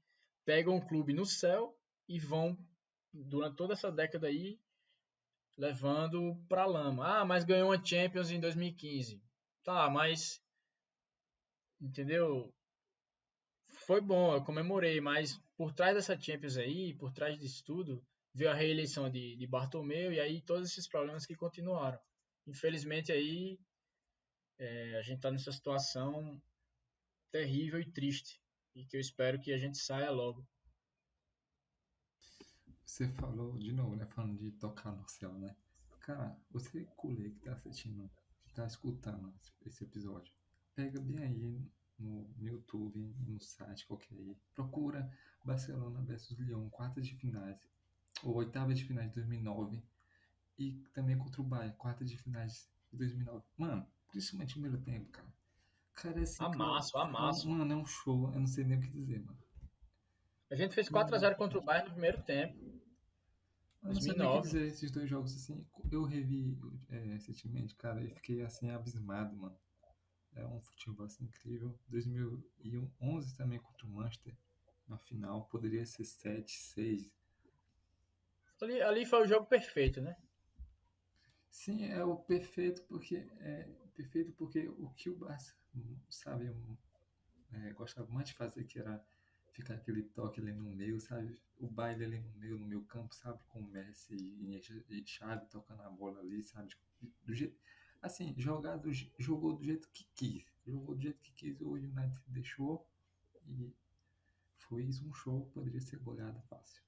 pegam o clube no céu e vão durante toda essa década aí levando para lama. Ah, mas ganhou uma Champions em 2015. Tá, mas entendeu? Foi bom, eu comemorei, mas por trás dessa Champions aí, por trás disso tudo, veio a reeleição de Bartomeu e aí todos esses problemas que continuaram. Infelizmente aí a gente está nessa situação terrível e triste e que eu espero que a gente saia logo. Você falou de novo, né? Falando de tocar no céu, né? Cara, você culé que tá assistindo, tá escutando esse episódio, pega bem aí no YouTube, no site qualquer aí, procura Barcelona versus Lyon, quartas de finais, ou oitavas de finais de 2009, e também contra o Bayern, quartas de finais de 2009. Mano, principalmente no primeiro tempo, cara. Cara, esse cara. Amasso, amasso. Mano, é um show. Eu não sei nem o que dizer, mano. A gente fez 4-0 Caraca. contra o Bayern no primeiro tempo, Eu não sei nem o que 2009. dizer esses dois jogos assim. Eu revi recentemente, cara, e fiquei assim abismado, mano. É um futebol assim, incrível. 2011 também contra o Manchester na final. Poderia ser 7-6. Ali foi o jogo perfeito, né? Sim, é o perfeito porque o que o Barça, sabe, gostava mais de fazer, que era ficar aquele toque ali no meio, sabe? O baile ali no meio campo, sabe? Com o Messi e Xavi tocando a bola ali, sabe? Do jeito, assim, jogou do jeito que quis. Jogou do jeito que quis, o United deixou e foi isso um show, poderia ser goleada fácil.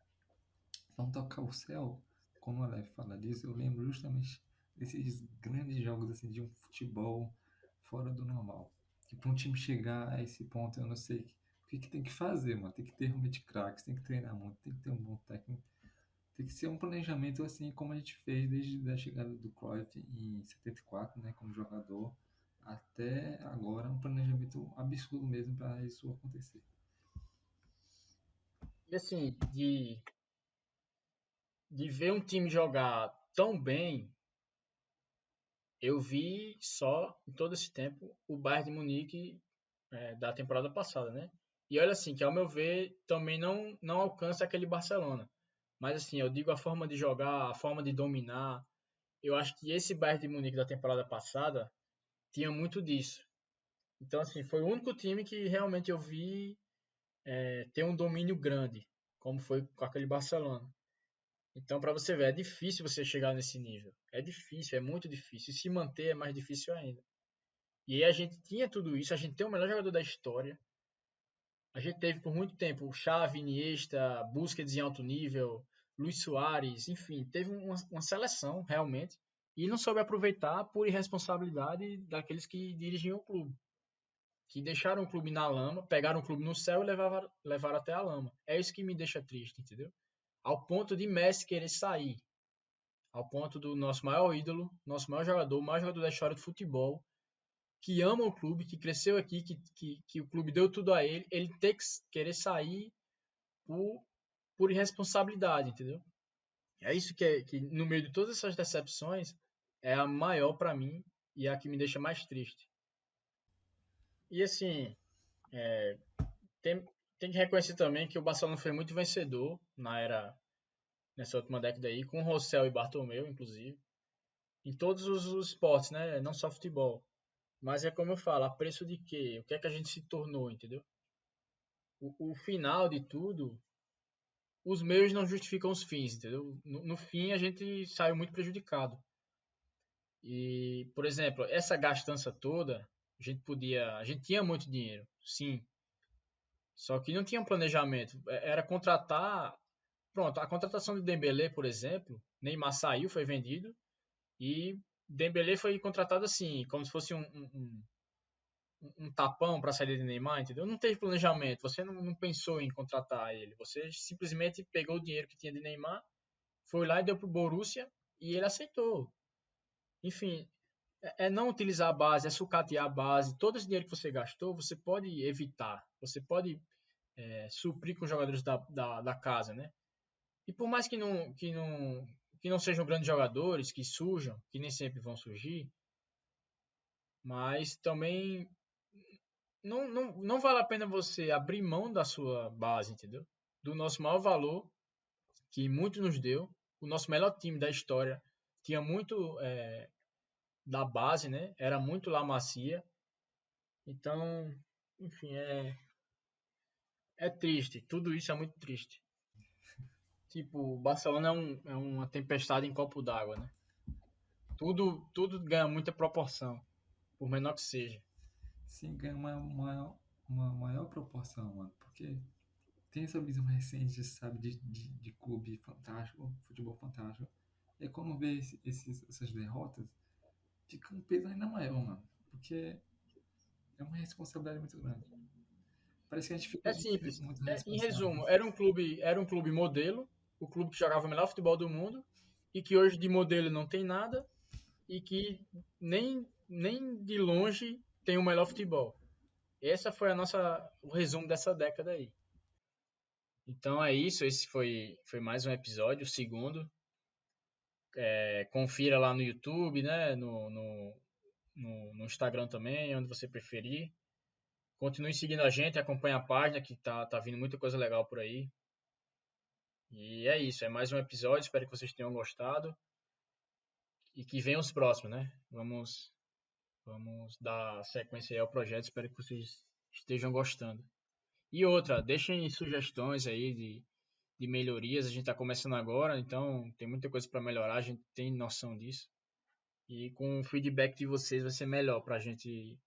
Então, tocar o céu, quando o Aleph fala disso, eu lembro justamente desses grandes jogos assim de um futebol fora do normal. Que para um time chegar a esse ponto, eu não sei o que tem que fazer, mano. Tem que ter realmente craques, tem que treinar muito, tem que ter um bom técnico. Tem que ser um planejamento assim como a gente fez desde a chegada do Cruyff em 74, né, como jogador, até agora, um planejamento absurdo mesmo para isso acontecer. E assim, de ver um time jogar tão bem, eu vi só, em todo esse tempo, o Bayern de Munique da temporada passada, né? E olha assim, que ao meu ver, também não alcança aquele Barcelona. Mas assim, eu digo a forma de jogar, a forma de dominar. Eu acho que esse Bayern de Munique da temporada passada tinha muito disso. Então, assim, foi o único time que realmente eu vi ter um domínio grande, como foi com aquele Barcelona. Então, para você ver, é difícil você chegar nesse nível. É difícil, é muito difícil. E se manter é mais difícil ainda. E aí a gente tinha tudo isso, a gente tem o melhor jogador da história. A gente teve por muito tempo o Xavi, Iniesta, Busquets em alto nível, Luis Soares, enfim, teve uma seleção realmente e não soube aproveitar por irresponsabilidade daqueles que dirigiam o clube, que deixaram o clube na lama, pegaram o clube no céu e levaram até a lama. É isso que me deixa triste, entendeu? Ao ponto de Messi querer sair, ao ponto do nosso maior ídolo, nosso maior jogador, o maior jogador da história do futebol, que ama o clube, que cresceu aqui, que o clube deu tudo a ele, ele ter que querer sair por, por irresponsabilidade, entendeu? É isso que no meio de todas essas decepções é a maior para mim e a que me deixa mais triste. E assim, tem, tem que reconhecer também que o Barcelona foi muito vencedor nessa última década aí, com Rossell e Bartomeu, inclusive, em todos os esportes, né? Não só futebol. Mas é como eu falo, a preço de quê? O que é que a gente se tornou, entendeu? O final de tudo, os meios não justificam os fins, entendeu? No fim, a gente saiu muito prejudicado. E, por exemplo, essa gastança toda, a gente tinha muito dinheiro, sim, só que não tinha um planejamento. Era contratar, pronto, a contratação do Dembélé, por exemplo, Neymar saiu, foi vendido e Dembélé foi contratado assim, como se fosse um tapão para a saída de Neymar, entendeu? Não teve planejamento, você não pensou em contratar ele, você simplesmente pegou o dinheiro que tinha de Neymar, foi lá e deu pro Borussia e ele aceitou. Enfim, é não utilizar a base, é sucatear a base. Todo esse dinheiro que você gastou, você pode evitar, você pode suprir com os jogadores da casa, né? E por mais que não sejam grandes jogadores, que surjam, que nem sempre vão surgir, mas também não vale a pena você abrir mão da sua base, entendeu? Do nosso maior valor, que muito nos deu, o nosso melhor time da história tinha muito da base, né? Era muito La Macia. Então, enfim, é triste. Tudo isso é muito triste. Tipo, o Barcelona é uma tempestade em copo d'água, né? Tudo ganha muita proporção, por menor que seja. Sim, ganha uma maior proporção, mano, porque tem essa visão recente, sabe, de clube fantástico, futebol fantástico. E aí, quando vê essas derrotas, fica um peso ainda maior, mano, porque é uma responsabilidade muito grande. Parece que a gente fica É muito, simples. muito Em responsável. resumo, era um clube modelo, o clube que jogava o melhor futebol do mundo, e que hoje de modelo não tem nada, e que nem de longe tem o melhor futebol. Essa foi o resumo dessa década aí. Então é isso, esse foi mais um episódio, o segundo. Confira lá no YouTube, né? No Instagram também, onde você preferir. Continue seguindo a gente, acompanhe a página que tá vindo muita coisa legal por aí. E é isso, é mais um episódio, espero que vocês tenham gostado. E que venham os próximos, né? Vamos dar sequência aí ao projeto, espero que vocês estejam gostando. E outra, deixem sugestões aí de melhorias, a gente está começando agora, então tem muita coisa para melhorar, a gente tem noção disso. E com o feedback de vocês vai ser melhor para a gente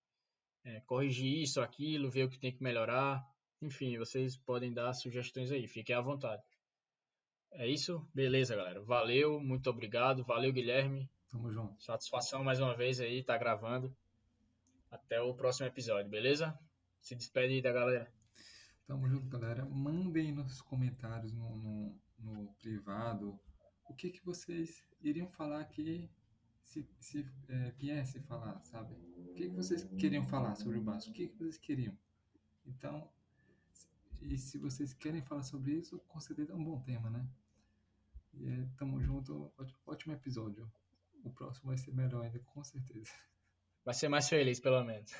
corrigir isso, aquilo, ver o que tem que melhorar. Enfim, vocês podem dar sugestões aí, fiquem à vontade. É isso? Beleza, galera. Valeu, muito obrigado. Valeu, Guilherme. Tamo junto. Satisfação mais uma vez aí, tá gravando. Até o próximo episódio, beleza? Se despede aí da galera. Tamo junto, galera. Mandem nos comentários no privado o que vocês iriam falar aqui se viesse falar, sabe? O que vocês queriam falar sobre o Vasco? O que vocês queriam? Então, e se vocês querem falar sobre isso, com certeza é um bom tema, né? E tamo junto. Ótimo episódio. O próximo vai ser melhor ainda, com certeza. Vai ser mais feliz, pelo menos.